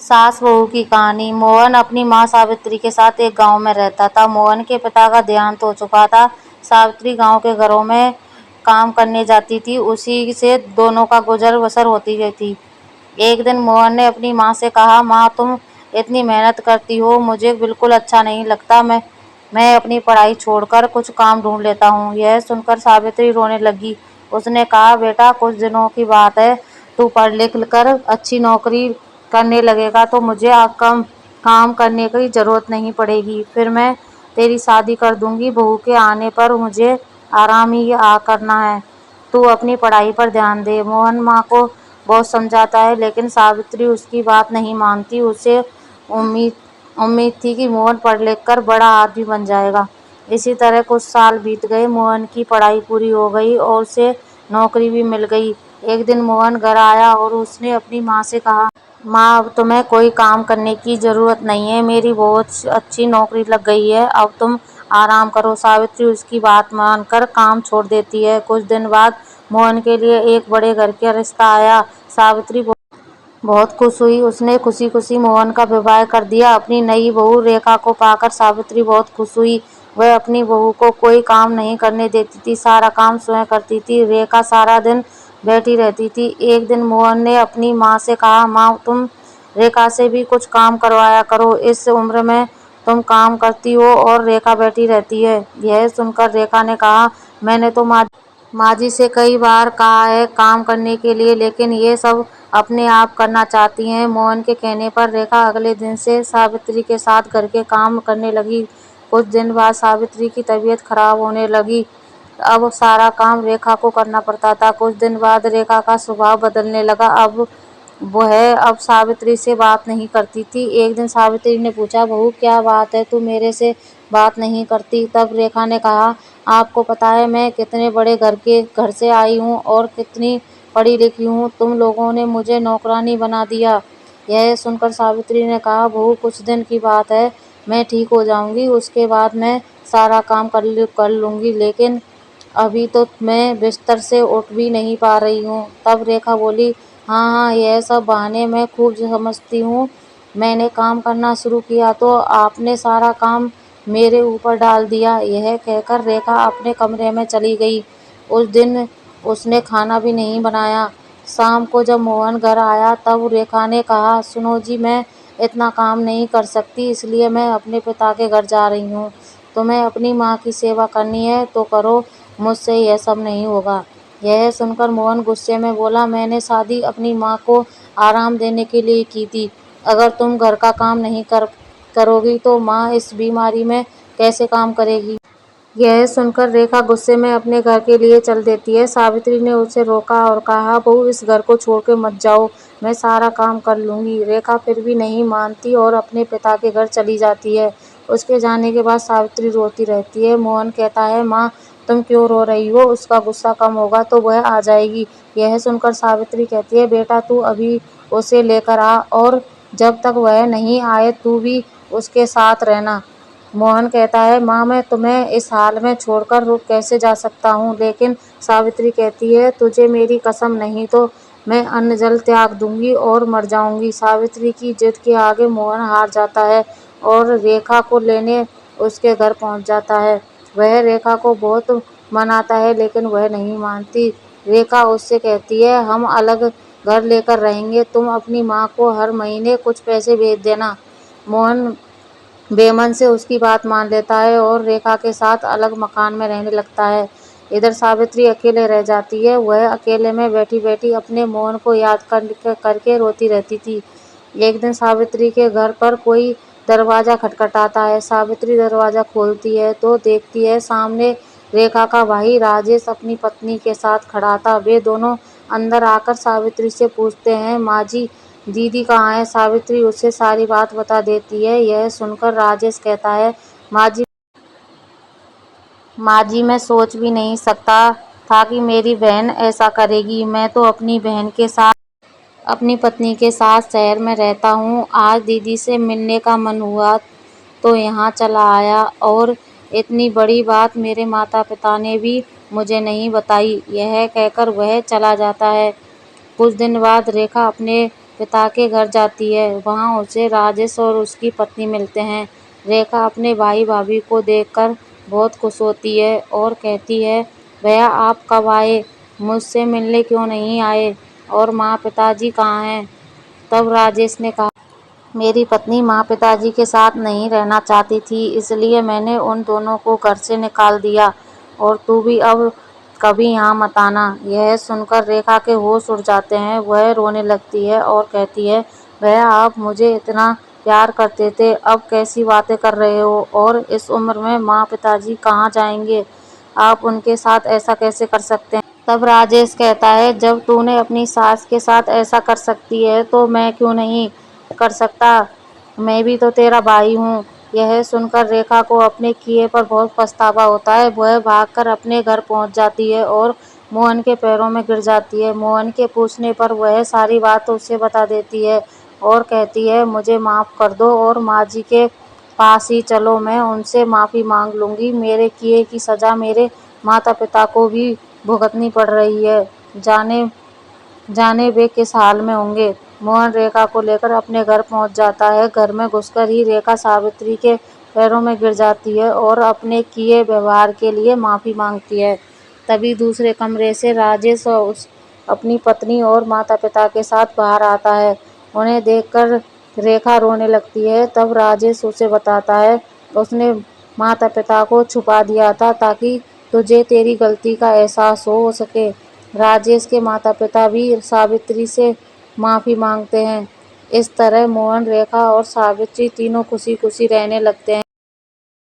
सास बहू की कहानी। मोहन अपनी माँ सावित्री के साथ एक गांव में रहता था। मोहन के पिता का देहांत हो चुका था। सावित्री गांव के घरों में काम करने जाती थी, उसी से दोनों का गुजर बसर होती रहती। एक दिन मोहन ने अपनी माँ से कहा, माँ तुम इतनी मेहनत करती हो, मुझे बिल्कुल अच्छा नहीं लगता। मैं अपनी पढ़ाई छोड़कर कुछ काम ढूंढ लेता हूँ। यह सुनकर सावित्री रोने लगी। उसने कहा, बेटा कुछ दिनों की बात है, तू पढ़ लिख कर अच्छी नौकरी करने लगेगा तो मुझे कम काम करने की जरूरत नहीं पड़ेगी। फिर मैं तेरी शादी कर दूंगी। बहू के आने पर मुझे आराम ही करना है। तू अपनी पढ़ाई पर ध्यान दे। मोहन माँ को बहुत समझाता है, लेकिन सावित्री उसकी बात नहीं मानती। उसे उम्मीद उम्मीद थी कि मोहन पढ़ लिख कर बड़ा आदमी बन जाएगा। इसी तरह कुछ साल बीत गए। मोहन की पढ़ाई पूरी हो गई और उसे नौकरी भी मिल गई। एक दिन मोहन घर आया और उसने अपनी माँ से कहा, माँ अब तुम्हें कोई काम करने की जरूरत नहीं है, मेरी बहुत अच्छी नौकरी लग गई है, अब तुम आराम करो। सावित्री उसकी बात मानकर काम छोड़ देती है। कुछ दिन बाद मोहन के लिए एक बड़े घर का रिश्ता आया। सावित्री बहुत खुश हुई। उसने खुशी खुशी मोहन का विवाह कर दिया। अपनी नई बहू रेखा को पाकर सावित्री बहुत खुश हुई। वह अपनी बहू को कोई काम नहीं करने देती थी, सारा काम स्वयं करती थी। रेखा सारा दिन बैठी रहती थी। एक दिन मोहन ने अपनी माँ से कहा, माँ तुम रेखा से भी कुछ काम करवाया करो, इस उम्र में तुम काम करती हो और रेखा बैठी रहती है। यह सुनकर रेखा ने कहा, मैंने तो माँ जी से कई बार कहा है काम करने के लिए, लेकिन ये सब अपने आप करना चाहती हैं। मोहन के कहने पर रेखा अगले दिन से सावित्री के साथ घर के काम करने लगी। कुछ दिन बाद सावित्री की तबीयत खराब होने लगी। अब सारा काम रेखा को करना पड़ता था। कुछ दिन बाद रेखा का स्वभाव बदलने लगा। अब सावित्री से बात नहीं करती थी। एक दिन सावित्री ने पूछा, बहू क्या बात है, तू मेरे से बात नहीं करती? तब रेखा ने कहा, आपको पता है मैं कितने बड़े घर से आई हूँ और कितनी पढ़ी लिखी हूँ, तुम लोगों ने मुझे नौकरानी बना दिया। यह सुनकर सावित्री ने कहा, बहू कुछ दिन की बात है, मैं ठीक हो जाऊंगी, उसके बाद मैं सारा काम कर लूंगी, लेकिन अभी तो मैं बिस्तर से उठ भी नहीं पा रही हूँ। तब रेखा बोली, हाँ हाँ, यह सब बहाने मैं खूब समझती हूँ। मैंने काम करना शुरू किया तो आपने सारा काम मेरे ऊपर डाल दिया। यह कहकर रेखा अपने कमरे में चली गई। उस दिन उसने खाना भी नहीं बनाया। शाम को जब मोहन घर आया तब रेखा ने कहा, सुनो जी, मैं इतना काम नहीं कर सकती, इसलिए मैं अपने पिता के घर जा रही हूँ। तुम्हें अपनी माँ की सेवा करनी है तो करो, मुझसे यह सब नहीं होगा। यह सुनकर मोहन गुस्से में बोला, मैंने शादी अपनी माँ को आराम देने के लिए की थी। अगर तुम घर का काम नहीं करोगी तो माँ इस बीमारी में कैसे काम करेगी? यह सुनकर रेखा गुस्से में अपने घर के लिए चल देती है। सावित्री ने उसे रोका और कहा, बहू इस घर को छोड़ के मत जाओ, मैं सारा काम कर लूंगी। रेखा फिर भी नहीं मानती और अपने पिता के घर चली जाती है। उसके जाने के बाद सावित्री रोती रहती है। मोहन कहता है, माँ तुम क्यों रो रही हो, उसका गुस्सा कम होगा तो वह आ जाएगी। यह सुनकर सावित्री कहती है, बेटा तू अभी उसे लेकर आ और जब तक वह नहीं आए तू भी उसके साथ रहना। मोहन कहता है, माँ मैं तुम्हें इस हाल में छोड़कर रुक कैसे जा सकता हूँ? लेकिन सावित्री कहती है, तुझे मेरी कसम, नहीं तो मैं अन्न जल त्याग दूंगी और मर जाऊंगी। सावित्री की जिद के आगे मोहन हार जाता है और रेखा को लेने उसके घर पहुँच जाता है। वह रेखा को बहुत मनाता है, लेकिन वह नहीं मानती। रेखा उससे कहती है, हम अलग घर लेकर रहेंगे, तुम अपनी माँ को हर महीने कुछ पैसे भेज देना। मोहन बेमन से उसकी बात मान लेता है और रेखा के साथ अलग मकान में रहने लगता है। इधर सावित्री अकेले रह जाती है। वह अकेले में बैठी बैठी अपने मोहन को याद करके रोती रहती थी। एक दिन सावित्री के घर पर कोई दरवाजा खटखटाता है। सावित्री दरवाजा खोलती है तो देखती है सामने रेखा का भाई राजेश अपनी पत्नी के साथ खड़ा था। वे दोनों अंदर आकर सावित्री से पूछते हैं, माँ जी दीदी कहाँ है? सावित्री उसे सारी बात बता देती है। यह सुनकर राजेश कहता है, माँ जी मैं सोच भी नहीं सकता था कि मेरी बहन ऐसा करेगी। मैं तो अपनी बहन के साथ अपनी पत्नी के साथ शहर में रहता हूँ। आज दीदी से मिलने का मन हुआ तो यहाँ चला आया और इतनी बड़ी बात मेरे माता पिता ने भी मुझे नहीं बताई। यह कहकर वह चला जाता है। कुछ दिन बाद रेखा अपने पिता के घर जाती है। वहाँ उसे राजेश और उसकी पत्नी मिलते हैं। रेखा अपने भाई भाभी को देखकर बहुत खुश होती है और कहती है, भैया आप कब आए, मुझसे मिलने क्यों नहीं आए, और माँ पिताजी कहाँ हैं? तब राजेश ने कहा, मेरी पत्नी माँ पिताजी के साथ नहीं रहना चाहती थी, इसलिए मैंने उन दोनों को घर से निकाल दिया, और तू भी अब कभी यहाँ मत आना। यह सुनकर रेखा के होश उड़ जाते हैं। वह रोने लगती है और कहती है, भैया आप मुझे इतना प्यार करते थे, अब कैसी बातें कर रहे हो, और इस उम्र में माँ पिताजी कहाँ जाएंगे, आप उनके साथ ऐसा कैसे कर सकते हैं? तब राजेश कहता है, जब तूने अपनी सास के साथ ऐसा कर सकती है तो मैं क्यों नहीं कर सकता, मैं भी तो तेरा भाई हूँ। यह सुनकर रेखा को अपने किए पर बहुत पछतावा होता है। वह भागकर अपने घर पहुँच जाती है और मोहन के पैरों में गिर जाती है। मोहन के पूछने पर वह सारी बात उसे बता देती है और कहती है, मुझे माफ़ कर दो और माँ जी के पास ही चलो, मैं उनसे माफ़ी मांग लूँगी। मेरे किए की सज़ा मेरे माता पिता को भी भुगतनी पड़ रही है, जाने जाने वे किस हाल में होंगे। मोहन रेखा को लेकर अपने घर पहुंच जाता है। घर में घुसकर ही रेखा सावित्री के पैरों में गिर जाती है और अपने किए व्यवहार के लिए माफ़ी मांगती है। तभी दूसरे कमरे से राजेश अपनी पत्नी और माता पिता के साथ बाहर आता है। उन्हें देखकर रेखा रोने लगती है। तब राजेश उसे बताता है, उसने माता पिता को छुपा दिया था ताकि तुझे तेरी गलती का एहसास हो सके। राजेश के माता पिता भी सावित्री से माफ़ी मांगते हैं। इस तरह मोहन, रेखा और सावित्री तीनों खुशी खुशी रहने लगते हैं।